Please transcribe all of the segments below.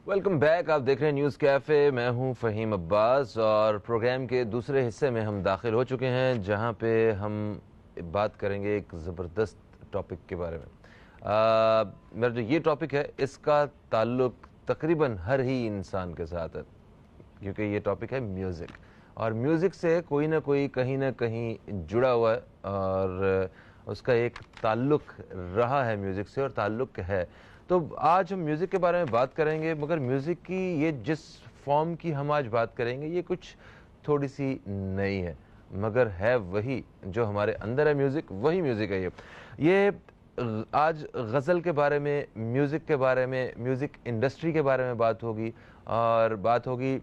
Welcome back. आप देख रहे हैं न्यूज़ कैफ़े। मैं हूं फ़हीम अब्बास और प्रोग्राम के दूसरे हिस्से में हम दाखिल हो चुके हैं, जहां पे हम बात करेंगे एक ज़बरदस्त टॉपिक के बारे में। मेरा जो ये टॉपिक है, इसका ताल्लुक़ तकरीबन हर ही इंसान के साथ है, क्योंकि ये टॉपिक है म्यूज़िक। और म्यूज़िक से कोई ना कोई कहीं ना कहीं जुड़ा हुआ है और उसका एक ताल्लुक़ रहा है म्यूज़िक से और ताल्लुक़ है। तो आज हम म्यूज़िक के बारे में बात करेंगे, मगर म्यूज़िक की ये जिस फॉर्म की हम आज बात करेंगे, ये कुछ थोड़ी सी नई है, मगर है वही जो हमारे अंदर है। म्यूज़िक वही म्यूज़िक है। ये आज गज़ल के बारे में, म्यूज़िक के बारे में, म्यूज़िक इंडस्ट्री के बारे में बात होगी और बात होगी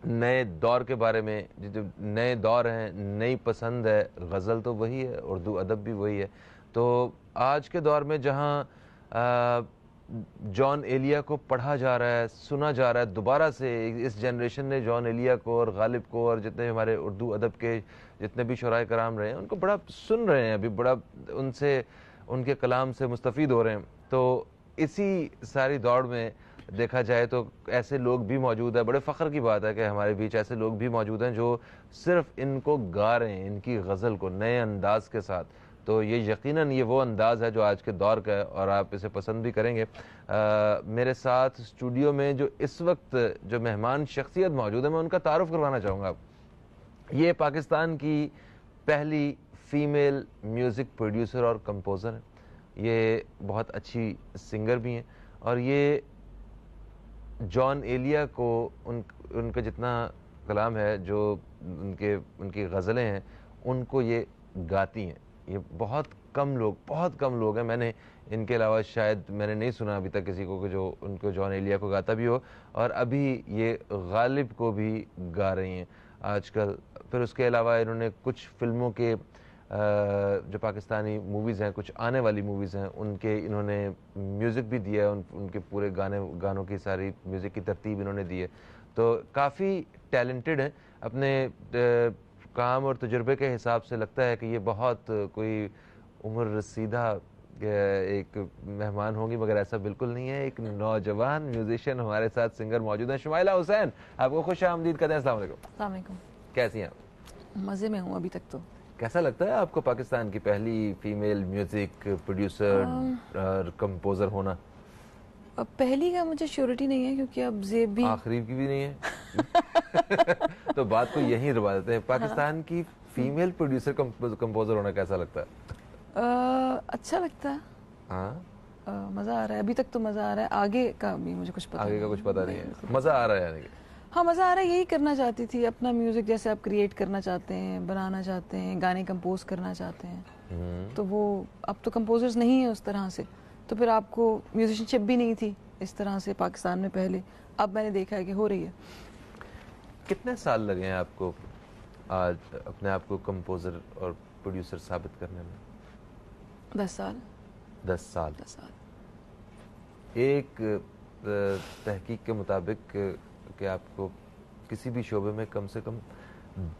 नए दौर के बारे में। जो नए दौर हैं, नई पसंद है, गज़ल तो वही है, उर्दू अदब भी वही है। तो आज के दौर में जहाँ जॉन एलिया को पढ़ा जा रहा है, सुना जा रहा है दोबारा से, इस जनरेशन ने जॉन एलिया को और गालिब को और जितने हमारे उर्दू अदब के जितने भी शुराए कराम रहे हैं, उनको बड़ा सुन रहे हैं, अभी बड़ा उनसे, उनके कलाम से मुस्तफ़ीद हो रहे हैं। तो इसी सारी दौड़ में देखा जाए तो ऐसे लोग भी मौजूद है। बड़े फ़ख्र की बात है कि हमारे बीच ऐसे लोग भी मौजूद हैं जो सिर्फ इनको गा रहे हैं, इनकी गज़ल को नए अंदाज के साथ। तो ये यकीनन ये वो अंदाज़ है जो आज के दौर का है और आप इसे पसंद भी करेंगे। मेरे साथ स्टूडियो में जो इस वक्त जो मेहमान शख्सियत मौजूद है, मैं उनका तारुफ करवाना चाहूँगा। ये पाकिस्तान की पहली फ़ीमेल म्यूज़िक प्रोड्यूसर और कंपोज़र हैं। ये बहुत अच्छी सिंगर भी हैं और ये जॉन एलिया को उनका जितना कलाम है, जो उनकी गज़लें हैं, उनको ये गाती हैं। ये बहुत कम लोग हैं, मैंने इनके अलावा शायद मैंने नहीं सुना अभी तक किसी को कि जो उनको जॉन एलिया को गाता भी हो। और अभी ये गालिब को भी गा रही हैं आजकल। फिर उसके अलावा इन्होंने कुछ फ़िल्मों के जो पाकिस्तानी मूवीज़ हैं, कुछ आने वाली मूवीज़ हैं, उनके इन्होंने म्यूज़िक भी दिया है। उनके पूरे गानों की सारी म्यूज़िक की तरतीब इन्होंने दी है। तो काफ़ी टैलेंटेड हैं। अपने काम और तजुर्बे के हिसाब से लगता है कि ये बहुत कोई उम्र रसीदा एक मेहमान होंगी, मगर ऐसा बिल्कुल नहीं है। एक नौजवान म्यूजिशियन हमारे साथ सिंगर मौजूद हैं, शुमाइला हुसैन। आपको खुश आमदीद कहते हैं। अस्सलाम वालेकुम। कैसी हैं आप? मज़े में हूँ अभी तक। तो कैसा लगता है आपको पाकिस्तान की पहली फीमेल म्यूजिक प्रोड्यूसर और कंपोजर होना? अब पहली का मुझे श्योरिटी नहीं है, क्योंकि अब जेब भी आखिरी की भी नहीं है। तो बात को यहीं रुका देते हैं। पाकिस्तान की फीमेल प्रोड्यूसर कंपोजर होना कैसा लगता है? अच्छा लगता है। हाँ, मज़ा आ रहा है। अभी तक तो मज़ा आ रहा है, आगे का भी मुझे कुछ पता आगे का कुछ पता नहीं है। मज़ा आ रहा है यानी कि? हाँ, मज़ा आ रहा है। यही करना चाहती थी, अपना म्यूज़िक जैसे आप क्रिएट करना चाहते हैं, बनाना चाहते हैं, गाने कंपोज करना चाहते हैं, तो वो अब तो कंपोजर्स नहीं है उस तरह से। तो फिर आपको म्यूजिशियनशिप भी नहीं थी इस तरह से पाकिस्तान में पहले। अब मैंने देखा है कि हो रही है। कितने साल लगे हैं आपको आज अपने आप को कंपोजर और प्रोड्यूसर साबित करने में? 10 साल। 10 साल। 10 साल। एक तहकीक के मुताबिक कि आपको किसी भी शोबे में कम से कम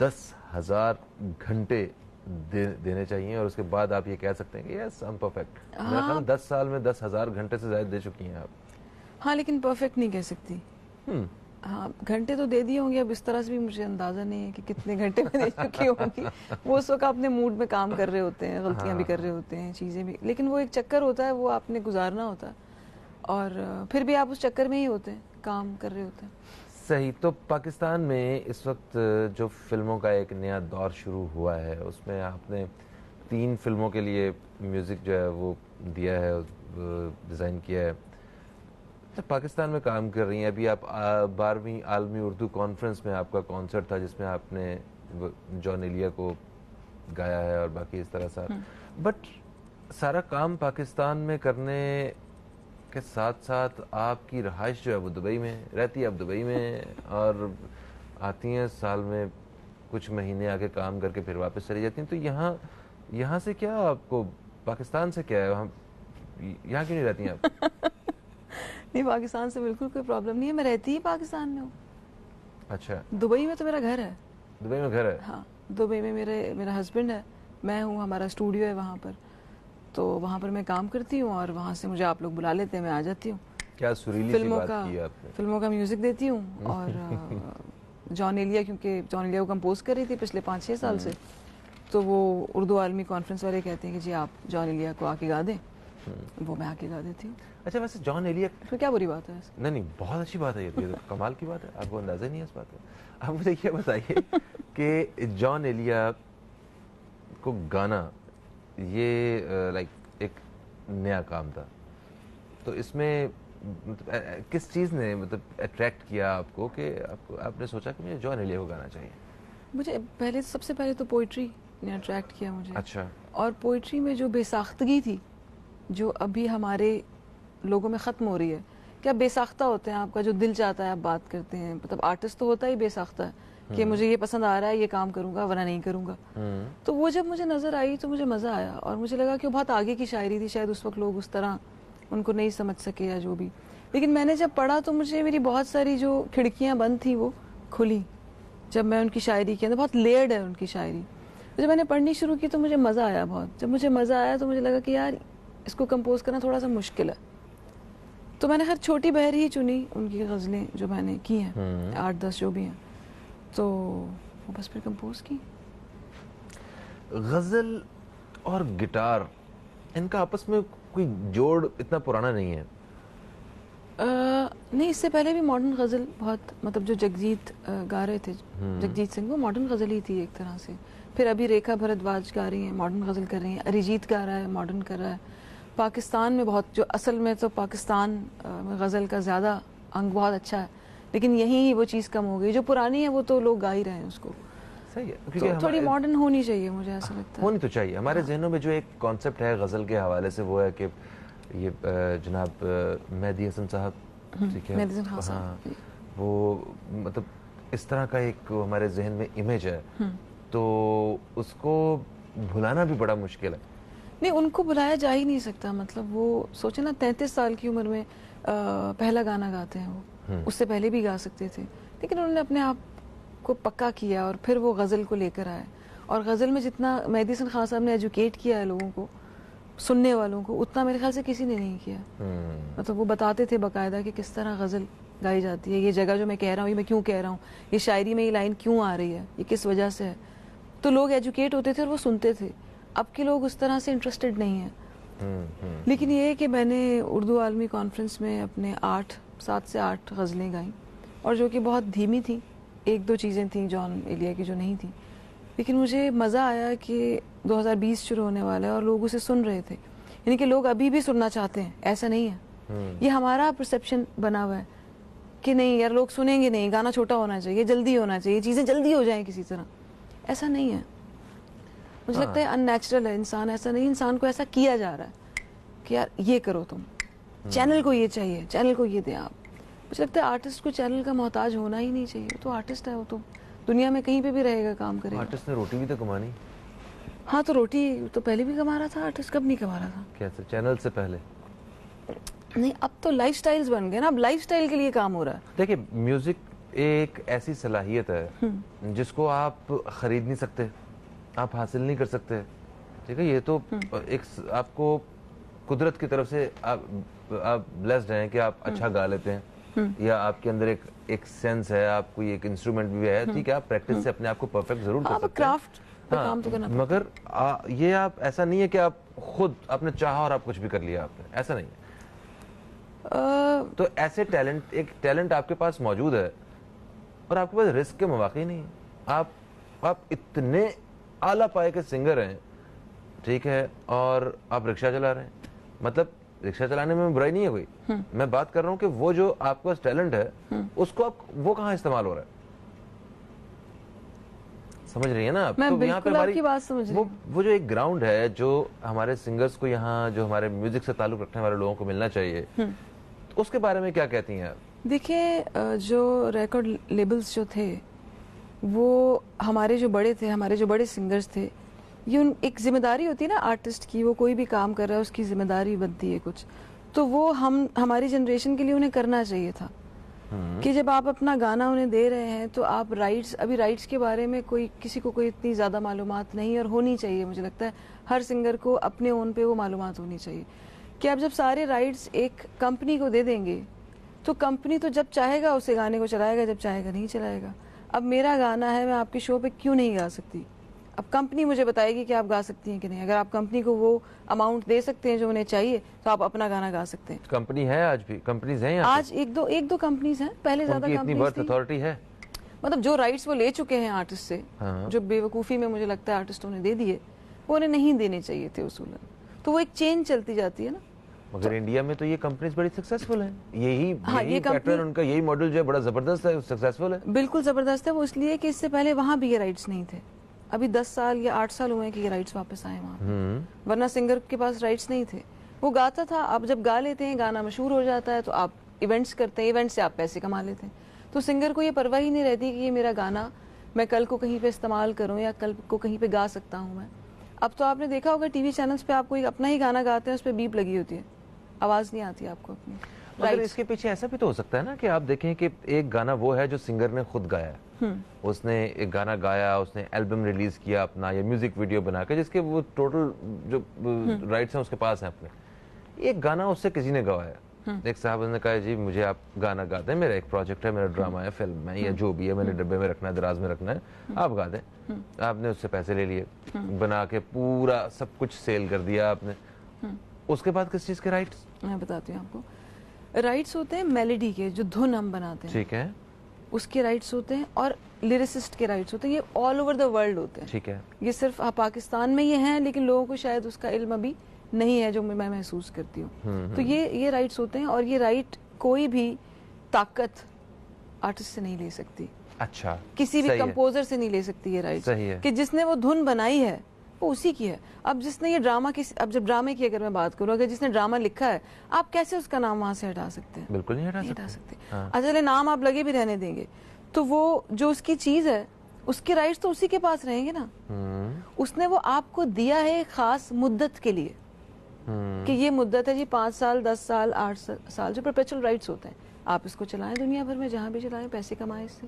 10,000 घंटे देने चाहिए और उसके बाद आप ये कह सकते हैं कि यस, आई एम परफेक्ट। मेरा ख्याल 10 साल में 10,000 घंटे से ज़्यादा दे चुकी हैं आप। हाँ, लेकिन परफेक्ट नहीं कह सकती। हाँ, घंटे तो दे दिए होंगे। अब इस तरह से भी मुझे अंदाजा नहीं है कि कितने घंटे में दे चुकी होंगी। वो उस वक्त अपने मूड में काम कर रहे होते हैं, गलतियां भी कर रहे होते हैं, चीज़ें भी, लेकिन वो एक चक्कर होता है, वो आपने गुजारना होता है और फिर भी आप उस चक्कर में ही होते हैं, काम कर रहे होते हैं। सही। तो पाकिस्तान में इस वक्त जो फिल्मों का एक नया दौर शुरू हुआ है, उसमें आपने 3 फिल्मों के लिए म्यूज़िक जो है वो दिया है, डिज़ाइन किया है। तो पाकिस्तान में काम कर रही हैं। अभी आप 12वीं आलमी उर्दू कॉन्फ्रेंस में आपका कॉन्सर्ट था, जिसमें आपने जॉन एलिया को गाया है और बाकी इस तरह सा। बट सारा काम पाकिस्तान में करने के साथ साथ आपकी रहाइश जो है वो दुबई में रहती है। आप दुबई में और आती हैं, साल में कुछ महीने आके काम करके फिर वापस चली जाती हैं। तो यहाँ से क्या आपको, पाकिस्तान से क्या है, यहाँ क्यों नहीं रहती हैं आप? नहीं, पाकिस्तान से बिल्कुल कोई प्रॉब्लम नहीं है। मैं रहती ही पाकिस्तान में हूँ। अच्छा। दुबई में तो मेरा घर है। दुबई में घर है? हाँ, दुबई में मेरा हस्बैंड है, मैं हूँ, हमारा स्टूडियो है वहाँ पर। तो वहाँ पर मैं काम करती हूँ और वहाँ से मुझे आप लोग बुला लेते हैं, मैं आ जाती हूँ। क्या सुरीली सी बात की आपने। फिल्मों का म्यूजिक देती हूँ और जॉन एलिया, क्योंकि जॉन एलिया को कंपोज कर रही थी पिछले 5-6 साल से, तो वो उर्दू आलमी कॉन्फ्रेंस वाले कहते हैं कि जी आप जॉन एलिया को आके गा दें, वो मैं आके गा देती हूँ। अच्छा, वैसे जॉन एलिया, तो क्या बुरी बात है ऐसे? नहीं, बहुत अच्छी बात है, ये तो कमाल की बात है, आपको अंदाजा नहीं है इस बात का। आप मुझे ये बताइए कि जॉन एलिया को गाना ये लाइक एक नया काम था, तो इसमें मतलब किस चीज़ ने मतलब अट्रैक्ट किया आपको कि आपने सोचा कि मुझे जॉन एलिया को गाना चाहिए? मुझे सबसे पहले तो पोइट्री ने अट्रैक्ट किया मुझे। अच्छा। और पोइट्री में जो बेसाख्तगी थी, जो अभी हमारे लोगों में ख़त्म हो रही है, क्या बेसाख्ता होते हैं, आपका जो दिल चाहता है आप बात करते हैं, मतलब आर्टिस्ट तो होता ही बेसाख्ता है कि मुझे ये पसंद आ रहा है, ये काम करूंगा वरना नहीं करूंगा। तो वो जब मुझे नज़र आई तो मुझे मज़ा आया और मुझे लगा कि वो बहुत आगे की शायरी थी, शायद उस वक्त लोग उस तरह उनको नहीं समझ सके या जो भी। लेकिन मैंने जब पढ़ा तो मुझे मेरी बहुत सारी जो खिड़कियाँ बंद थी वो खुली, जब मैं उनकी शायरी के अंदर, बहुत लेयर्ड है उनकी शायरी। जब मैंने पढ़नी शुरू की तो मुझे मज़ा आया बहुत। जब मुझे मज़ा आया तो मुझे लगा कि यार इसको कंपोज करना थोड़ा सा मुश्किल है, तो मैंने हर छोटी बहर ही चुनी उनकी गज़लें जो मैंने की हैं, 8-10 जो भी हैं, तो वो बस फिर कंपोज की। गज़ल और गिटार, इनका आपस में कोई जोड़ इतना पुराना नहीं है। नहीं, इससे पहले भी मॉडर्न गज़ल बहुत, मतलब जो जगजीत गा रहे थे, जगजीत सिंह, वो मॉडर्न गज़ल ही थी एक तरह से। फिर अभी रेखा भारद्वाज गा रही हैं, मॉडर्न गज़ल कर रही हैं। अरिजीत गा रहा है, मॉडर्न कर रहा है। पाकिस्तान में बहुत, जो असल में तो पाकिस्तान में गज़ल का ज़्यादा अंग बहुत अच्छा है, लेकिन यहीं वो चीज़ कम हो गई। जो पुरानी है वो तो लोग गा ही रहे हैं उसको। सही है, क्योंकि तो थोड़ी मॉडर्न होनी चाहिए, मुझे ऐसा लगता है। होनी तो चाहिए। हमारे जहनों में जो एक कॉन्सेप्ट है गज़ल के हवाले से, वो है कि ये जनाब मेहदी हसन साहब, ठीक है, हाँ, वो मतलब इस तरह का एक हमारे जहन में इमेज है, तो उसको भुलाना भी बड़ा मुश्किल है। नहीं, उनको भुलाया जा ही नहीं सकता। मतलब वो सोचे ना, 33 साल की उम्र में पहला गाना गाते हैं वो, उससे पहले भी गा सकते थे, लेकिन उन्होंने अपने आप को पक्का किया और फिर वो गज़ल को लेकर आए। और गज़ल में जितना मेहदी हसन खान साहब ने एजुकेट किया है लोगों को, सुनने वालों को, उतना मेरे ख्याल से किसी ने नहीं किया। मतलब वो बताते थे बाकायदा कि किस तरह गज़ल गाई जाती है, ये जगह जो मैं कह रहा हूँ, ये मैं क्यों कह रहा हूँ, ये शायरी में ये लाइन क्यों आ रही है, ये किस वजह से है। तो लोग एजुकेट होते थे और वो सुनते थे। अब के लोग उस तरह से इंटरेस्टेड नहीं हैं। लेकिन ये है कि मैंने उर्दू आलमी कॉन्फ्रेंस में अपने 7 से 8 गज़लें गाईं, और जो कि बहुत धीमी थी। 1-2 चीज़ें थी जॉन एलिया की जो नहीं थी, लेकिन मुझे मज़ा आया कि 2020 शुरू होने वाला है और लोग उसे सुन रहे थे। यानी कि लोग अभी भी सुनना चाहते हैं, ऐसा नहीं है। ये हमारा परसेप्शन बना हुआ है कि नहीं यार लोग सुनेंगे नहीं, गाना छोटा होना चाहिए, जल्दी होना चाहिए, चीज़ें जल्दी हो जाएं किसी तरह। ऐसा नहीं है। मुझे लगता है अननेचुरल है इंसान, ऐसा नहीं, इंसान को ऐसा किया जा रहा है कि यार ये करो तुम, चैनल को ये चाहिए, चैनल को ये दें आप। मुझे लगता है आर्टिस्ट को चैनल का मोहताज होना ही नहीं चाहिए। वो तो आर्टिस्ट है, वो तो दुनिया में कहीं पे भी रहेगा, काम करेगा। आर्टिस्ट ने रोटी भी तो कमानी। हाँ, तो रोटी तो पहले भी कमा रहा था आर्टिस्ट, कब नहीं कमा रहा था? कैसे? चैनल से पहले नहीं, अब तो लाइफस्टाइल्स बन गए ना, अब लाइफस्टाइल के लिए काम हो रहा है। देखिए, म्यूजिक एक ऐसी सलाहियत है जिसको आप खरीद नहीं सकते, आप हासिल नहीं कर सकते, ठीक है। ये तो एक आपको कुदरत की तरफ से आप ब्लेस्ड हैं कि आप अच्छा गा लेते हैं, या आपके अंदर एक सेंस है, आपको एक इंस्ट्रूमेंट भी है, ठीक है, आप प्रैक्टिस से अपने आप को परफेक्ट जरूर कर सकते हैं, क्राफ्ट पे काम तो करना पड़ता है। मगर ये आप ऐसा नहीं है कि आप खुद आपने चाहा और आप कुछ भी कर लिया आपने, ऐसा नहीं है। तो ऐसे एक टैलेंट आपके पास मौजूद है और आपके पास रिस्क के मौके नहीं है। आप इतने आला पाए के सिंगर हैं, ठीक है, और आप रिक्शा चला रहे हैं। मतलब रिक्शा चलाने में बुराई नहीं है कोई, मैं बात कर रहा हूं कि वो जो आपके पास टैलेंट है उसको वो कहाँ इस्तेमाल हो रहा है, समझ रही है ना आप? मैं तो यहाँ पे हमारी आपकी बात समझ रही हूँ। वो जो एक ग्राउंड है जो हमारे सिंगर्स को, यहाँ जो हमारे म्यूजिक से ताल्लुक रखने वाले लोगों को मिलना चाहिए, तो उसके बारे में क्या कहती हैं आप? देखिए, जो रिकॉर्ड लेबल्स जो थे, वो हमारे जो बड़े सिंगर्स थे, ये एक जिम्मेदारी होती है ना आर्टिस्ट की, वो कोई भी काम कर रहा है उसकी जिम्मेदारी बनती है कुछ, तो वो हमारी जनरेशन के लिए उन्हें करना चाहिए था कि जब आप अपना गाना उन्हें दे रहे हैं तो आप राइट्स के बारे में किसी को कोई इतनी ज़्यादा मालूमात नहीं, और होनी चाहिए। मुझे लगता है हर सिंगर को अपने ओन पे वो मालूमात होनी चाहिए कि आप जब सारे राइट्स एक कंपनी को दे देंगे तो कंपनी तो जब चाहेगा उसे गाने को चलाएगा, जब चाहेगा नहीं चलाएगा। अब मेरा गाना है, मैं आपके शो पे क्यों नहीं गा सकती? अब कंपनी मुझे बताएगी कि आप गा सकती हैं कि नहीं। अगर आप कंपनी को वो अमाउंट दे सकते हैं जो उन्हें चाहिए तो आप अपना गाना गा सकते हैं। कंपनी है, आज भी कंपनीज हैं यहाँ आज एक दो कंपनीज हैं, पहले ज्यादा इतनी कंपनीज बर्थ थी। अथॉरिटी है? मतलब जो राइट्स वो ले चुके हैं आर्टिस्ट से, हाँ। जो बेवकूफ़ी में मुझे लगता है आर्टिस्टों ने दे दिए, वो उन्हें नहीं देने चाहिए थे उसूलन। तो वो एक चेन चलती जाती है ना। मगर इंडिया में तो ये कंपनीज बड़ी सक्सेसफुल हैं। यही हाँ, यही ये पैटर्न, उनका यही मॉडल जो है बड़ा जबरदस्त है, सक्सेसफुल है। बिल्कुल ज़बरदस्त है वो, इसलिए कि इससे पहले वहाँ भी ये राइट्स नहीं थे। अभी 10 साल या 8 साल हुए हैं कि ये राइट्स वापस आए वहाँ, वरना सिंगर के पास राइट्स नहीं थे। वो गाता था, आप जब गा लेते हैं, गाना मशहूर हो जाता है तो आप इवेंट्स करते हैं, इवेंट से आप पैसे कमा लेते हैं। तो सिंगर को ये परवाह ही नहीं रहती कि ये मेरा गाना मैं कल को कहीं पे इस्तेमाल करूं या कल को कहीं पे गा सकता हूं मैं। अब तो आपने देखा होगा टीवी चैनल्स पे, आप कोई अपना ही गाना गाते हैं, उस पर बीप लगी होती है, आवाज़ नहीं आती आपको अपनी। मगर इसके पीछे ऐसा भी तो हो सकता है ना कि आप देखें कि एक गाना वो है जो सिंगर ने खुद गाया है, उसने एक गाना गाया, उसने एल्बम रिलीज किया अपना या म्यूजिक वीडियो बना के, जिसके वो टोटल जो राइट्स हैं उसके पास हैं अपने। एक गाना उससे किसी ने गवाया, एक साहब ने कहा जी मुझे आप गाना गा दें, मेरा एक प्रोजेक्ट है, मेरा ड्रामा है, फिल्म है या जो भी है, मैंने डब्बे में रखना है, दराज में रखना है, आप गा दें। आपने उससे पैसे ले लिए, बना के पूरा सब कुछ सेल कर दिया आपने। उसके बाद किस चीज के राइट्स? मैं बताती हूँ आपको। राइट्स होते हैं मेलोडी के, जो धुन हम बनाते हैं, ठीक है, उसके राइट्स होते हैं, और लिरिसिस्ट के राइट्स होते हैं। ये ऑल ओवर द वर्ल्ड होते हैं, ठीक है। ये सिर्फ पाकिस्तान में ये हैं, लेकिन लोगों को शायद उसका इल्म अभी नहीं है, जो मैं महसूस करती हूँ। तो ये राइट्स होते हैं, और ये राइट कोई भी ताकत आर्टिस्ट से नहीं ले सकती। अच्छा, किसी भी कंपोजर से नहीं ले सकती ये राइट्स, कि जिसने वो धुन बनाई है वो उसी की है। अब जिसने ये ड्रामा की, अब जब ड्रामे की अगर मैं बात करूँ, अगर जिसने ड्रामा लिखा है, आप कैसे उसका नाम वहां से हटा सकते हैं? बिल्कुल नहीं हटा सकते। अच्छा, चले नाम आप लगे भी रहने देंगे, तो वो जो उसकी चीज है उसके राइट्स तो उसी के पास रहेंगे ना। उसने वो आपको दिया है खास मुद्दत के लिए, कि ये मुद्दत है जी 5 साल, 10 साल, 8 साल, जो परपेचुअल राइट्स होते हैं। आप इसको चलाएं दुनिया भर में, जहां भी चलाएं, पैसे कमाएं इससे।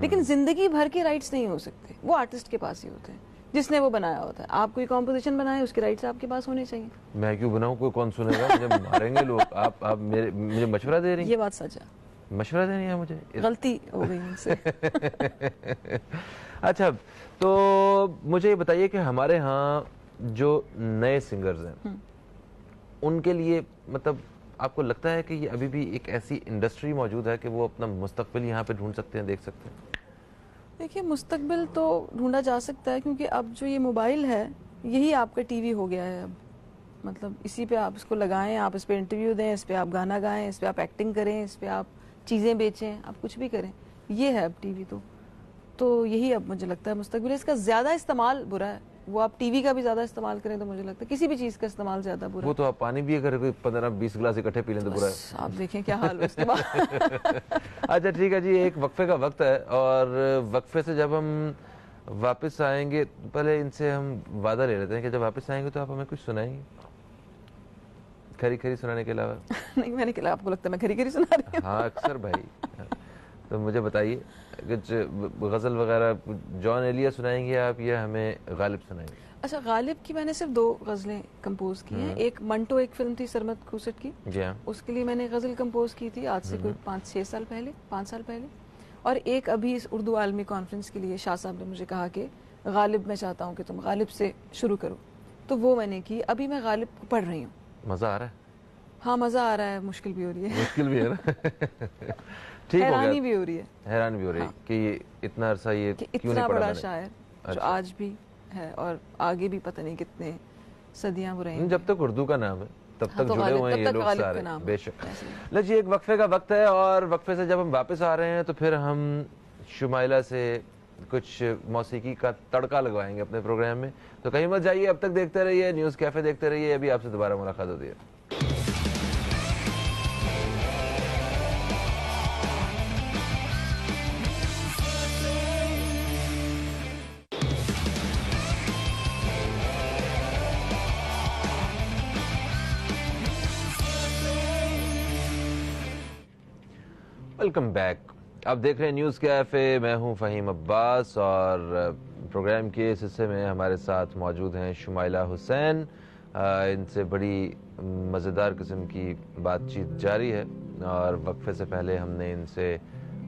लेकिन जिंदगी भर के राइट्स नहीं हो सकते, वो आर्टिस्ट के पास ही होते हैं, जिसने वो बनाया होता है। आप कोई कॉम्पोजिशन बनाए, उसके राइट्स आपके पास होने चाहिए। मैं क्यों बनाऊं, कोई कौन सुनेगा, मुझे मारेंगे लोग। आप मुझे मशवरा दे रही हैं? ये बात सच है, मशवरा देनी है मुझे, गलती हो गई मुझसे। अच्छा, तो मुझे ये बताइए कि हमारे यहाँ जो नए सिंगर्स हैं उनके लिए, मतलब आपको लगता है कि ये अभी भी एक ऐसी इंडस्ट्री मौजूद है कि वो अपना मुस्तकबिल यहाँ पे ढूंढ सकते हैं, देख सकते हैं? देखिए, मुस्तकबिल तो ढूंढा जा सकता है, क्योंकि अब जो ये मोबाइल है यही आपका टीवी हो गया है। अब मतलब इसी पे आप इसको लगाएं, आप इस पे इंटरव्यू दें, इस पे आप गाना गाएं, इस पे आप एक्टिंग करें, इस पे आप चीज़ें बेचें, आप कुछ भी करें, ये है अब टीवी। तो यही अब मुझे लगता है मुस्तकबिल। इसका ज़्यादा इस्तेमाल बुरा है, वो आप टीवी का भी ज़्यादा इस्तेमाल करें तो मुझे लगता है किसी भी चीज़ का इस्तेमाल ज़्यादा बुरा है। वो तो आप पानी भी अगर 15-20 गिलास इकट्ठे पी लें तो बुरा है। आप देखें क्या हाल है उसके बाद। अच्छा ठीक है जी, एक वक्फे का वक्त है, और वक्फे से जब हम वापस आएंगे, पहले इनसे हम वादा ले लेते हैं कि जब वापस आएंगे तो आप हमें कुछ सुनाएंगे, खरी खरी सुनाने के अलावा। नहीं, मैंने क्या, आपको लगता है मैं खरी खरी सुना रही हूँ? हाँ अक्सर भाई। तो मुझे बताइए, कुछ गज़ल वगैरह जॉन एलिया सुनाएंगे आप या हमें गालिब सुनाएंगे? अच्छा, गालिब की मैंने सिर्फ 2 गज़लें कंपोज की हैं। एक मंटो, एक फिल्म थी सरमद खुर्शीद की, जी हाँ, उसके लिए मैंने गज़ल कंपोज की थी आज से कोई 5-6 साल पहले, 5 साल पहले। और एक अभी इस उर्दू आलमी कॉन्फ्रेंस के लिए शाह साहब ने मुझे कहा कि गालिब, मैं चाहता हूँ कि तुम गालिब से शुरू करो, तो वो मैंने की। अभी मैं गालिब को पढ़ रही हूँ। मज़ा आ रहा है? हाँ, मज़ा आ रहा है, मुश्किल भी हो रही है। मुश्किल भी है ना? ठीक हो गया, हैरानी भी हो रही है, हैरान भी हो रही है कि ये इतना अरसा ये कि क्यों इतना नहीं पढ़ा बड़ा मैंने? शायर जो अच्छा। आज भी है और आगे भी पता नहीं कितने सदियां वो रहेंगे। जब तक उर्दू का नाम है तब हाँ, तक तो जुड़े हुए हैं तब ये तक लोग गालिब सारे, का नाम है। बेशक। ऐसे ही। लो जी, एक वक्फे का वक्त है, और वक्फे से जब हम वापस आ रहे हैं तो फिर हम शुमाइला से कुछ मौसीकी का तड़का लगवाएंगे अपने प्रोग्राम में। तो कहीं मत जाइए, अब तक देखते रहिए न्यूज़ कैफे, देखते रहिए। अभी आपसे दोबारा मुलाकात होती है। Welcome back. आप देख रहे हैं न्यूज़ कैफ़े, मैं हूं फ़हीम अब्बास, और प्रोग्राम के इस हिस्से में हमारे साथ मौजूद हैं शुमाइला हुसैन, इनसे बड़ी मज़ेदार किस्म की बातचीत जारी है और वक्फे से पहले हमने इनसे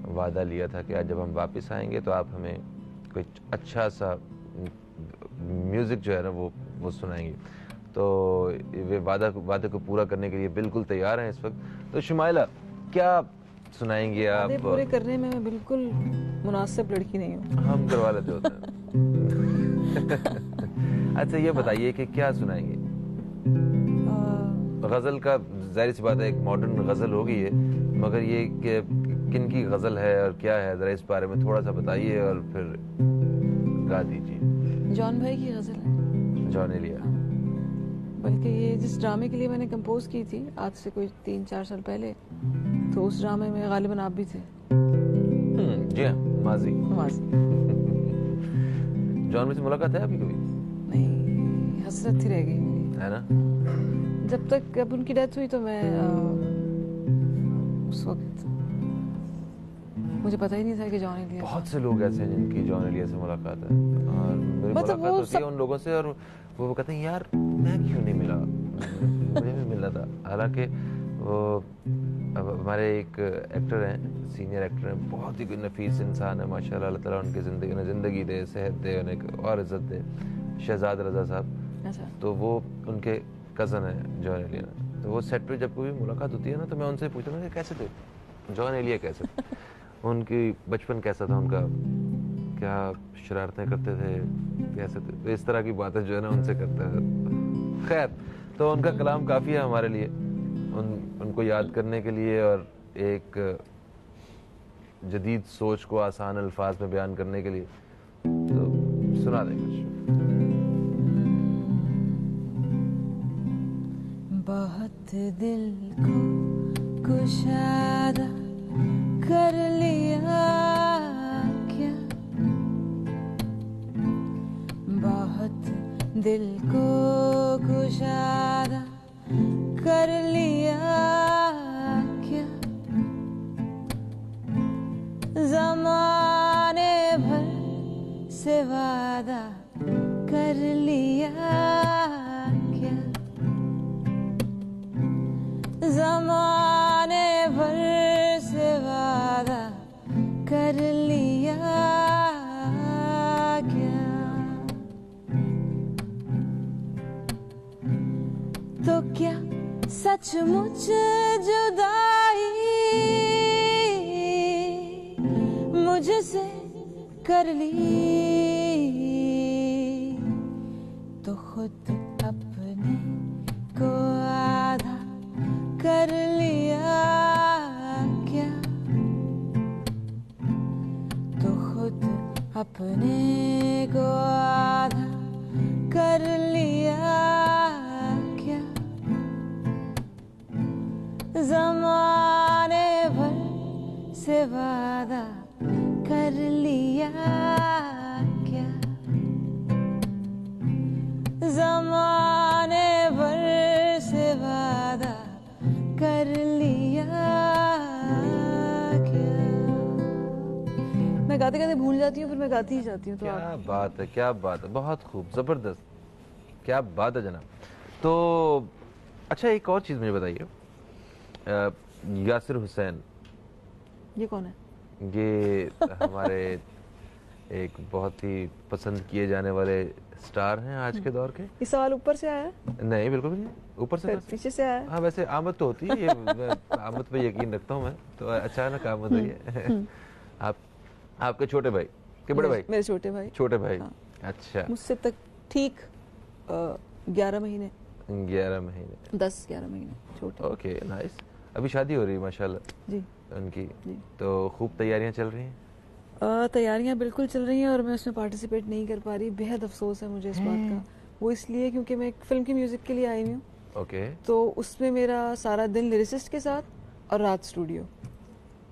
वादा लिया था कि आज जब हम वापस आएंगे तो आप हमें कोई अच्छा सा म्यूज़िक जो है ना वो सुनाएंगे। तो वे वादे को पूरा करने के लिए बिल्कुल तैयार हैं इस वक्त। तो शुमाइला, क्या सुनाएंगे आप? वादे पूरे करने में मैं बिल्कुल मुनासिब लड़की नहीं हूँ। हम करवा लेते होते हैं। अच्छा ये बताइए कि क्या सुनाएंगे? गज़ल का जाहिर सी बात है एक मॉडर्न गज़ल होगी ये, मगर ये कि किन की गज़ल है और क्या है, ज़रा इस बारे में थोड़ा सा बताइए और फिर गा दीजिए। जॉन भाई की गज़ल है। जॉन एलिया। बल्कि ये जिस ड्रामे के लिए मैंने कंपोज की थी आज से कोई 3-4 साल पहले, तो उस ड्रामे में गालिबन आप भी थे। जी हाँ, माजी। जॉन में से मुलाकात है अभी कभी? नहीं, हसरत ही रह गई मेरी, है ना? जब तक अब उनकी डेथ हुई तो मैं उस वक्त मुझे पता ही नहीं था कि जॉन एलिया। बहुत से लोग ऐसे हैं जिनकी जॉन एलिया से मुलाकात है और मेरी मतलब मुलाकात होती है उन लोगों से और वो कहते हैं यार मैं क्यों नहीं मिला, मुझे भी मिलना था। हालांकि वो अब हमारे एक एक्टर हैं, सीनियर एक्टर हैं, बहुत ही कोई नफीस इंसान है माशाल्लाह, अल्लाह ताला उनकी ज़िंदगी दे, सेहत दे, उन्हें और इज़्ज़त दे, शहजाद रज़ा साहब। अच्छा। तो वो उनके कज़न है जॉन एलिया। तो वो सेट पे जब कोई मुलाकात होती है ना तो मैं उनसे पूछता हूँ कि कैसे थे जॉन एलिया, कैसे उनकी बचपन कैसा था उनका, क्या शरारतें करते थे, कैसे थे, तो इस तरह की बातें जो है ना उनसे करता है। खैर, तो उनका कलाम काफ़ी है हमारे लिए, उनको याद करने के लिए और एक जदीद सोच को आसान अल्फाज में बयान करने के लिए। तो सुना दें कुछ। बहुत दिल को कुशादा कर लिया क्या, बहुत दिल को कुशादा कर लिया क्या, ज़माने भर से वादा कर लिया क्या, ज़माने भर से वादा कर लिया क्या, तो क्या सचमुच जुदाई मुझसे कर ली, तो खुद अपने को आधा कर लिया क्या, तो खुद अपने को आधा कर लिया क्या, ज़माने भर से वादा कर लिया क्या, ज़माने भर से वादा कर लिया क्या। मैं गाते गाते भूल जाती हूँ, फिर मैं गाती ही जाती हूँ। तो क्या बात है, क्या बात है, बहुत खूब, ज़बरदस्त, क्या बात है जनाब। तो अच्छा एक और चीज़ मुझे बताइए, यासिर हुसैन, ये कौन है? ये हमारे एक बहुत ही पसंद किए जाने वाले स्टार हैं आज के दौर के। ये सवाल ऊपर से आया है? नहीं बिल्कुल भी नहीं, ऊपर से पीछे से आया है? हाँ वैसे आमद तो होती है, ये आमद पे यकीन रखता हूँ मैं, तो अचानक आमद हुई है। आपके छोटे भाई के बड़े भाई? मेरे छोटे भाई। छोटे भाई, हाँ। अच्छा। मुझसे तक ठीक 11 महीने 11 महीने 10-11 महीने छोटे। Okay nice. अभी शादी हो रही है माशाल्लाह जी उनकी जी। तो खूब तैयारियां चल रही हैं? तैयारियां बिल्कुल चल रही हैं और मैं उसमें पार्टिसिपेट नहीं कर पा रही। बेहद अफसोस है मुझे इस बात का। वो इसलिए क्योंकि मैं एक फिल्म की म्यूजिक के लिए आई हुई हूँ। ओके। तो उसमें मेरा सारा दिन लिरिसिस्ट के साथ और रात स्टूडियो,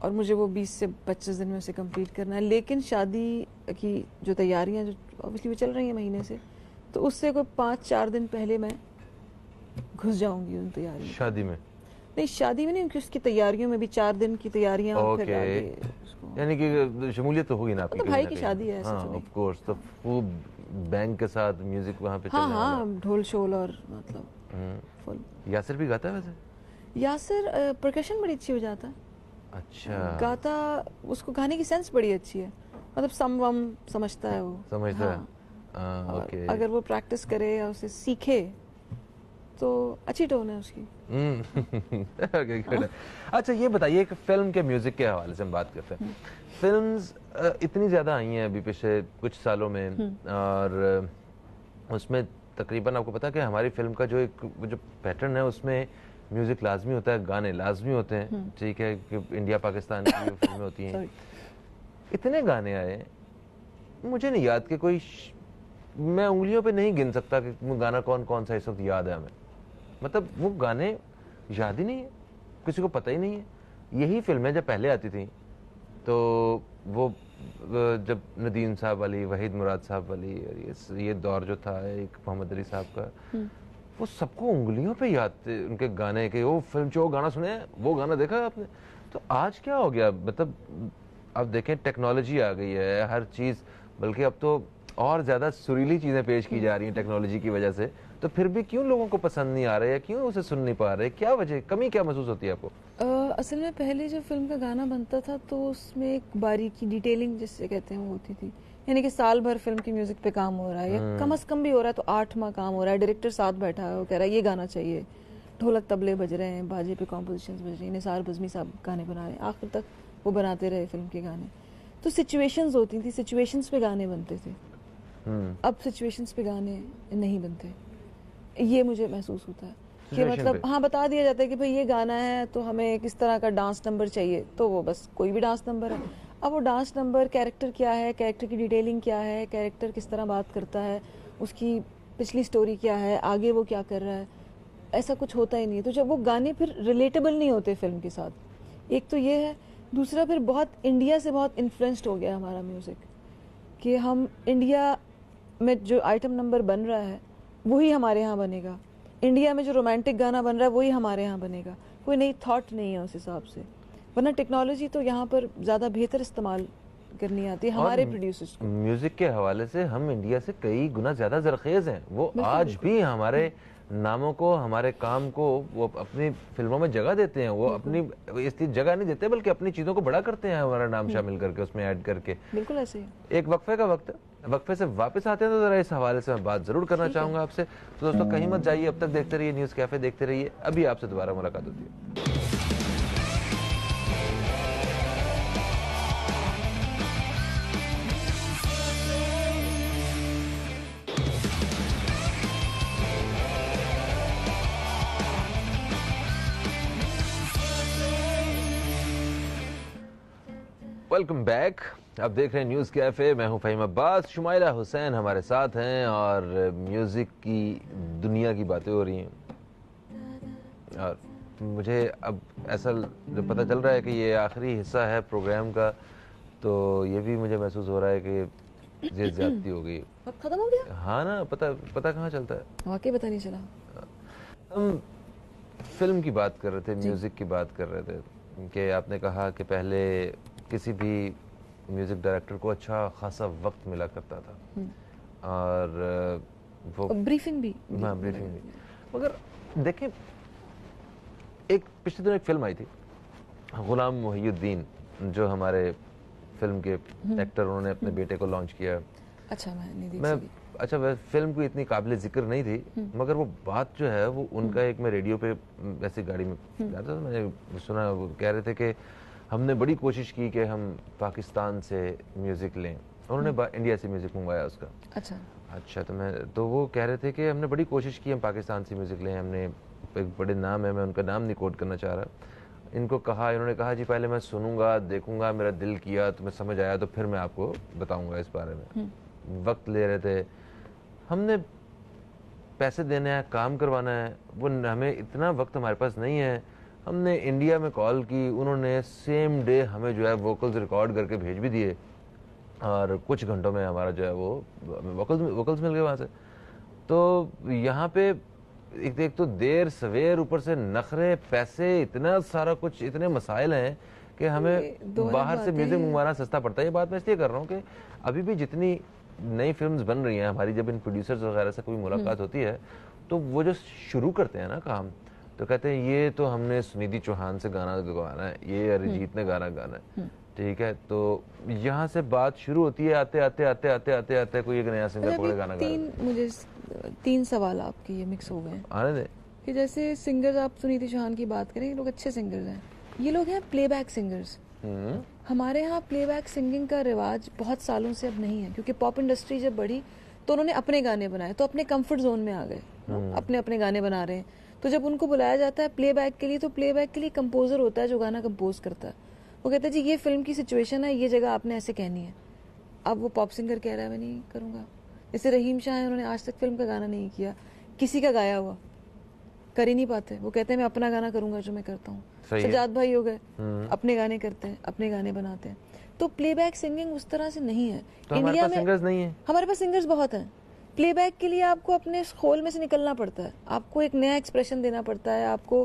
और मुझे वो 20 से 25 दिन में उसे कंप्लीट करना है। लेकिन शादी की जो तैयारियां जो ऑब्वियसली वो चल रही हैं महीने से, तो उससे कोई 5-4 दिन पहले मैं घुस जाऊंगी उन तैयारियों। शादी में? नहीं शादी में नहीं, क्योंकि उसकी तैयारियों में भी 4 दिन की तैयारियां और फिर ओके, आगे उसको। यानी कि शमूलियत तो होगी ना आपकी तो कहीं भाई ना की कहीं। शादी है, ऐसा हाँ तो नहीं। ऑफ कोर्स, तो खूब बैंड के साथ म्यूजिक वहाँ पे हाँ चलने वाला हाँ, ढोल शोल और मतलब है। फुल। यासिर भी गाता है वैसे? यासिर परकशन बड़ी अच्छी हो जाता है, अच्छा, गाता, उसको गाने की सेंस बड़ी अच्छी है, मतलब सम वम समझता है वो। समझता है। हाँ, और ओके। अगर वो प्रैक्टिस करे या उसे सीखे तो अच्छी टोन है उसकी। Okay good. अच्छा ये बताइए कि फिल्म के म्यूजिक के हवाले से हम बात करते हैं। फिल्म्स इतनी ज़्यादा आई हैं अभी पिछले कुछ सालों में, और उसमें तकरीबन आपको पता है कि हमारी फिल्म का जो एक जो पैटर्न है उसमें म्यूजिक लाजमी होता है, गाने लाजमी होते हैं, ठीक है, कि इंडिया पाकिस्तान की जो फिल्में होती हैं सॉरी। इतने गाने आए, मुझे नहीं याद कि मैं उंगलियों पे नहीं गिन सकता कि वो गाना कौन कौन सा इस वक्त याद है हमें। मतलब वो गाने याद ही नहीं है, किसी को पता ही नहीं है। यही फिल्में जब पहले आती थी तो वो जब नदीम साहब वाली, वहीद मुराद साहब वाली, ये दौर जो था एक मोहम्मद अली साहब का, वो सबको उंगलियों पे याद थे उनके गाने के। वो फिल्म जो गाना सुने हैं, वो गाना देखा है आपने? तो आज क्या हो गया, मतलब अब देखें टेक्नोलॉजी आ गई है हर चीज़, बल्कि अब तो और ज़्यादा सुरीली चीज़ें पेश की जा रही हैं टेक्नोलॉजी की वजह से, तो फिर भी क्यों लोगों को पसंद नहीं आ रहा है, क्यों उसे सुन नहीं पा रहे, क्या वजह, कमी क्या महसूस होती है आपको? असल में पहले जब फिल्म का गाना बनता था तो उसमें एक बारीकी डिटेलिंग जिससे कहते हैं वो होती थी, यानी कि साल भर फिल्म की म्यूजिक पे काम हो रहा है, या कम से कम भी हो रहा है तो 8 माह काम हो रहा है, डायरेक्टर साथ बैठा है, वो कह रहा है ये गाना चाहिए, ढोलक तबले बज रहे हैं, बाजे पे कॉम्पोजिशंस बज रही हैं, निसार बज़मी साहब गाने बना रहे हैं, आखिर तक वो बनाते रहे फिल्म के गाने। तो सिचुएशंस होती थी, सिचुएशंस पे गाने बनते थे। अब सिचुएशंस पे गाने नहीं बनते, ये मुझे महसूस होता है कि Situation मतलब पे। हाँ बता दिया जाता है कि भाई ये गाना है तो हमें किस तरह का डांस नंबर चाहिए, तो वो बस कोई भी डांस नंबर है। अब वो डांस नंबर, कैरेक्टर क्या है, कैरेक्टर की डिटेलिंग क्या है, कैरेक्टर किस तरह बात करता है, उसकी पिछली स्टोरी क्या है, आगे वो क्या कर रहा है, ऐसा कुछ होता ही नहीं है। तो जब वो गाने फिर रिलेटेबल नहीं होते फिल्म के साथ, एक तो ये है, दूसरा फिर बहुत इंडिया से बहुत इन्फ्लुएंस्ड हो गया हमारा म्यूज़िक, कि हम इंडिया में जो आइटम नंबर बन रहा है वही हमारे यहाँ बनेगा, इंडिया में जो रोमांटिक गाना बन रहा है वही हमारे यहाँ बनेगा, कोई नई थॉट नहीं है उस हिसाब से। वरना टेक्नोलॉजी तो यहाँ पर ज़्यादा बेहतर इस्तेमाल करनी आती है हमारे प्रोड्यूसर्स को। म्यूजिक के हवाले से हम इंडिया से कई गुना ज्यादा जरखेज हैं, वो बिल्कुल, आज बिल्कुल। भी हमारे नामों को, हमारे काम को वो अपनी फिल्मों में जगह देते हैं, वो अपनी इसलिए जगह नहीं देते बल्कि अपनी चीजों को बड़ा करते हैं, हमारा नाम शामिल करके उसमें ऐड करके। बिल्कुल ऐसे ही। एक वक्फे का वक्त, वक्फे से वापस आते हैं तो जरा इस हवाले से मैं बात जरूर करना चाहूंगा आपसे। तो दोस्तों कहीं मत जाइए, अब तक देखते रहिए न्यूज़ कैफे, देखते रहिए, अभी आपसे दोबारा मुलाकात होती है। Welcome back. आप देख रहे हैं न्यूज़ कैफे, मैं हूं फ़हीम अब्बास, शुमाइला हुसैन हमारे साथ हैं और म्यूज़िक की दुनिया की बातें हो रही हैं। और मुझे अब ऐसा जब पता चल रहा है कि ये आखिरी हिस्सा है प्रोग्राम का, तो ये भी मुझे महसूस हो रहा है कि ये ज़्यादती हो गई। अब खत्म हो गया? हाँ ना, पता पता कहाँ चलता है। वाकई पता नहीं चला। हम फिल्म की बात कर रहे थे, म्यूज़िक की बात कर रहे थे कि आपने कहा कि पहले किसी भी म्यूज़िक डायरेक्टर को अच्छा खासा वक्त मिला करता था और वो ब्रीफिंग भी। हाँ ब्रीफिंग भी। मगर देखें, एक पिछले दिनों एक फिल्म आई थी गुलाम मोहिउद्दीन, जो हमारे फिल्म के एक्टर, उन्होंने अपने बेटे को लॉन्च किया। अच्छा, मैं नहीं देख मैं सकी। अच्छा, वह फिल्म को इतनी काबिल जिक्र नहीं थी, मगर वो बात जो है वो उनका, एक मैं रेडियो पे ऐसी गाड़ी में जा रहा था, मैंने सुना, वो कह रहे थे कि हमने बड़ी कोशिश की कि हम पाकिस्तान से म्यूज़िक लें, उन्होंने इंडिया से म्यूज़िक मंगवाया उसका। अच्छा, तो वो कह रहे थे कि हमने बड़ी कोशिश की हम पाकिस्तान से म्यूज़िक लें, हमने एक बड़े नाम है, मैं उनका नाम नहीं कोट करना चाह रहा, इनको कहा, इन्होंने कहा जी पहले मैं सुनूंगा, देखूंगा, मेरा दिल किया तो मैं समझ आया तो फिर मैं आपको बताऊंगा इस बारे में। वक्त ले रहे थे, हमने पैसे देने हैं, काम करवाना है, वो हमें इतना वक्त हमारे पास नहीं है। हमने इंडिया में कॉल की, उन्होंने सेम डे हमें जो है वोकल्स रिकॉर्ड करके भेज भी दिए और कुछ घंटों में हमारा जो है वो वोकल्स मिल गए वहाँ से। तो यहाँ पे एक तो देर सवेर, ऊपर से नखरे, पैसे, इतना सारा कुछ, इतने मसाइल हैं कि हमें बाहर से म्यूजिक मंगवाना सस्ता पड़ता है। ये बात मैं इसलिए कर रहा हूँ कि अभी भी जितनी नई फिल्म्स बन रही हैं हमारी, जब इन प्रोड्यूसर्स वगैरह से कोई मुलाकात होती है तो वो जो शुरू करते हैं ना काम, तो कहते हैं ये तो हमने सुनिधि चौहान से गाना गवाना है, ये अरिजीत ने गाना गाना है, ठीक है। तो यहाँ से बात शुरू होती है, आते आते आते आते आते आते कोई एक नया सिंगर कोई गाना गा। मुझे 3 सवाल आपके ये मिक्स हो गए हैं। आने दे कि जैसे सिंगर्स, आप सुनिधि चौहान की बात करें, ये लोग अच्छे सिंगर्स हैं, ये लोग हैं प्लेबैक सिंगर्स। हमारे यहाँ प्लेबैक सिंगिंग का रिवाज बहुत सालों से अब नहीं है, क्योंकि पॉप इंडस्ट्री जब बढ़ी तो उन्होंने अपने गाने बनाए, तो अपने कंफर्ट जोन में आ गए, अपने अपने गाने बना रहे हैं। तो जब उनको बुलाया जाता है प्लेबैक के लिए, तो प्लेबैक के लिए कंपोजर होता है जो गाना कंपोज करता है। वो कहता है जी ये फिल्म की सिचुएशन है, ये जगह आपने ऐसे कहनी है। अब वो पॉप सिंगर कह रहा है मैं नहीं करूँगा। जैसे रहीम शाह है, उन्होंने आज तक फिल्म का गाना नहीं किया, किसी का गाया हुआ कर ही नहीं पाते। वो कहते हैं मैं अपना गाना करूंगा जो मैं करता हूँ। सजाद भाई हो गए, अपने गाने करते हैं, अपने गाने बनाते हैं। तो प्लेबैक सिंगिंग उस तरह से नहीं है। तो इंडिया में सिंगर्स नहीं है। हमारे पास सिंगर्स बहुत हैं। प्लेबैक के लिए आपको अपने खोल में से निकलना पड़ता है, आपको एक नया एक्सप्रेशन देना पड़ता है, आपको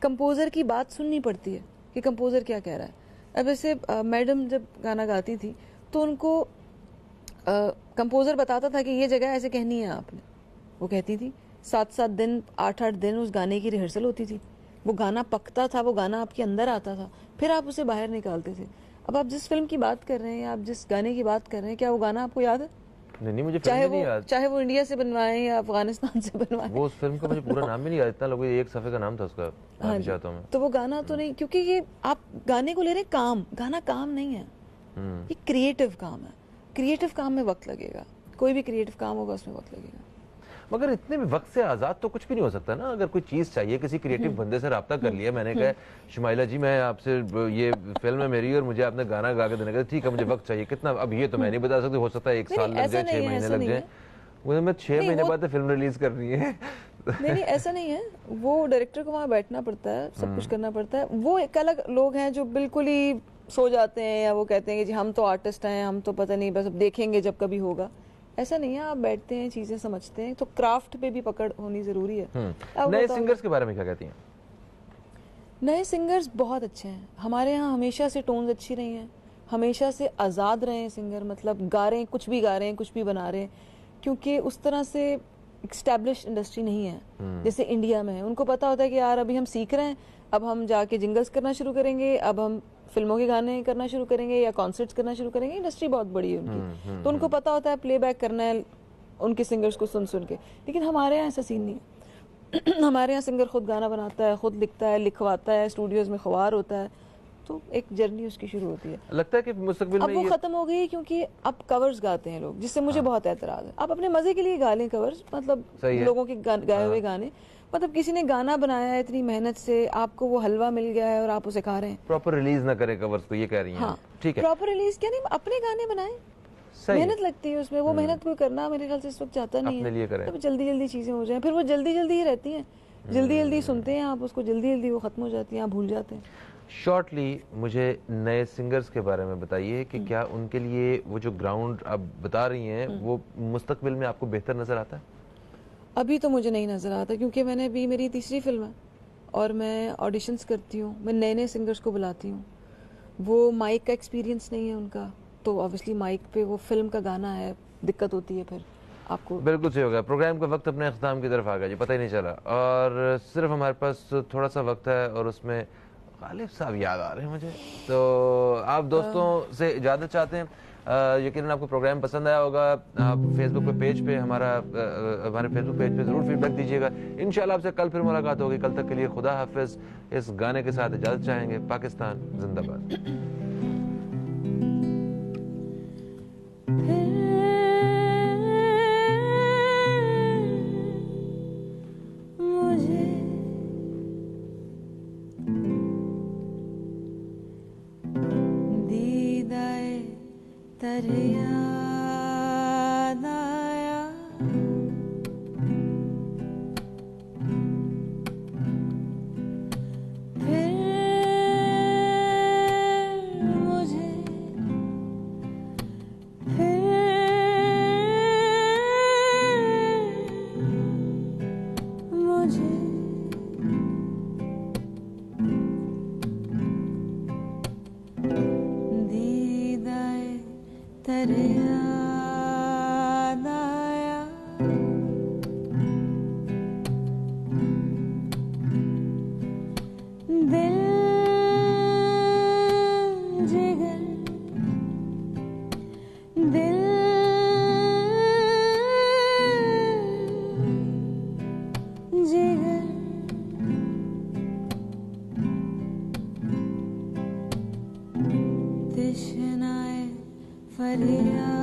कंपोजर की बात सुननी पड़ती है कि कंपोजर क्या कह रहा है। अब ऐसे मैडम जब गाना गाती थी तो उनको कंपोजर बताता था कि ये जगह ऐसे कहनी है आपने, वो कहती थी। 7-7 दिन 8-8 दिन उस गाने की रिहर्सल होती थी, वो गाना पकता था, वो गाना आपके अंदर आता था, फिर आप उसे बाहर निकालते थे। अब आप जिस फिल्म की बात कर रहे हैं, आप जिस गाने की बात कर रहे हैं, क्या वो गाना आपको याद है? नहीं, मुझे फिल्म नहीं याद। चाहे वो इंडिया से बनवाए या अफगानिस्तान से बनवाए, वो उस फिल्म का मुझे पूरा नाम भी नहीं याद, इतना लोगों एक सफे का नाम था उसका। हाँ चाहता हूं मैं। तो वो गाना तो नहीं, क्योंकि ये आप गाने को ले रहे हैं काम, गाना काम नहीं है, ये क्रिएटिव काम है। क्रिएटिव काम में वक्त लगेगा, कोई भी क्रिएटिव काम होगा उसमें वक्त लगेगा। मगर इतने में वक्त से आजाद तो कुछ भी नहीं हो सकता ना। अगर कोई चीज चाहिए, किसी क्रिएटिव बंदे से रब्ता कर लिया, मैंने कहा शुमाइला जी मैं आपसे ये फिल्म है मेरी और मुझे आपने गाना गा के देने का, ठीक है मुझे वक्त चाहिए, कितना, अब ये तो मैं नहीं बता सकती, हो सकता है 1 साल लग जाए, 6 महीने लग जाए, वो मैं 6 महीने बाद फिल्म रिलीज कर रही है। नहीं ऐसा नहीं है, वो डायरेक्टर को वहाँ बैठना पड़ता है, सब कुछ करना पड़ता है। वो एक अलग लोग हैं जो बिल्कुल ही सो जाते हैं या वो कहते हैं कि जी हम तो आर्टिस्ट हैं, हम तो पता नहीं बस अब देखेंगे जब कभी होगा। ऐसा नहीं है, आप बैठते हैं, चीजें समझते हैं, तो क्राफ्ट पे भी पकड़ होनी जरूरी है। नए सिंगर्स के बारे में क्या कहती हैं? नए सिंगर्स बहुत अच्छे हैं हमारे यहाँ, हमेशा से टोन्स अच्छी रही हैं, हमेशा से आज़ाद रहे हैं सिंगर, मतलब गा रहे हैं, कुछ भी गा रहे हैं, कुछ भी बना रहे हैं, क्योंकि उस तरह से एस्टैब्लिश इंडस्ट्री नहीं है जैसे इंडिया में है। उनको पता होता है कि यार अभी हम सीख रहे हैं, अब हम जाके जिंगल्स करना शुरू करेंगे, अब हम फिल्मों के गाने करना शुरू करेंगे या कॉन्सर्ट्स करना शुरू करेंगे। इंडस्ट्री बहुत बड़ी है उनकी, तो उनको पता होता है प्लेबैक करना है उनके सिंगर्स को सुन सुन के। लेकिन हमारे यहाँ ऐसा सीन नहीं है। हमारे यहाँ सिंगर खुद गाना बनाता है, खुद लिखता है, लिखवाता है, स्टूडियोज में ख्वार होता है, तो एक जर्नी उसकी शुरू होती है। लगता है कि मुस्तकबिल में अब वो खत्म हो गई क्योंकि अब कवर्स गाते हैं लोग, जिससे मुझे बहुत एतराज है। आप अपने मजे के लिए गा लें कवर्स, मतलब लोगों के गाए हुए गाने, मतलब किसी ने गाना बनाया है इतनी मेहनत से, आपको वो हलवा मिल गया है और आप उसे खा रहे हैं। प्रॉपर रिलीज ना करें कवर्स को, ये कह रही हैं? हाँ, ठीक है, प्रॉपर रिलीज क्या नहीं, अपने गाने बनाएं, मेहनत लगती है उसमें, वो मेहनत कोई करना मेरे ख्याल से इस वक्त चाहता नहीं है, तब जल्दी जल्दी चीजें हो जाए, फिर वो जल्दी जल्दी ही रहती हैं, जल्दी जल्दी सुनते हैं आप उसको, जल्दी जल्दी वो खत्म हो जाती है, आप भूल जाते हैं। शॉर्टली मुझे नए सिंगर्स के बारे में बताइए कि क्या उनके लिए वो जो ग्राउंड आप बता रही हैं वो मुस्तकबिल में आपको बेहतर नजर आता है? अभी तो मुझे नहीं नजर आता, क्योंकि मैंने अभी मेरी तीसरी फिल्म है और मैं ऑडिशंस करती हूँ, मैं नए नए सिंगर्स को बुलाती हूँ। वो माइक का एक्सपीरियंस नहीं है उनका, तो ऑब्वियसली माइक पे वो फिल्म का गाना है, दिक्कत होती है फिर आपको। बिल्कुल सही हो गया। प्रोग्राम का वक्त अपने अख्ताम की तरफ आ गया जी, पता ही नहीं चला, और सिर्फ हमारे पास थोड़ा सा वक्त है और उसमें गालिब साहब याद आ रहे हैं मुझे। तो आप दोस्तों से इजाज़त चाहते हैं। यकीनन आपको प्रोग्राम पसंद आया होगा। आप फेसबुक पे पेज पे हमारे फेसबुक पेज पे ज़रूर फीडबैक दीजिएगा। इंशाल्लाह आपसे कल फिर मुलाकात होगी। कल तक के लिए खुदा हाफिज़। इस गाने के साथ इजाज़त चाहेंगे। पाकिस्तान जिंदाबाद। तेरे याद आया दिल जिगर दिल जिगर तृष्णाएं फरियाद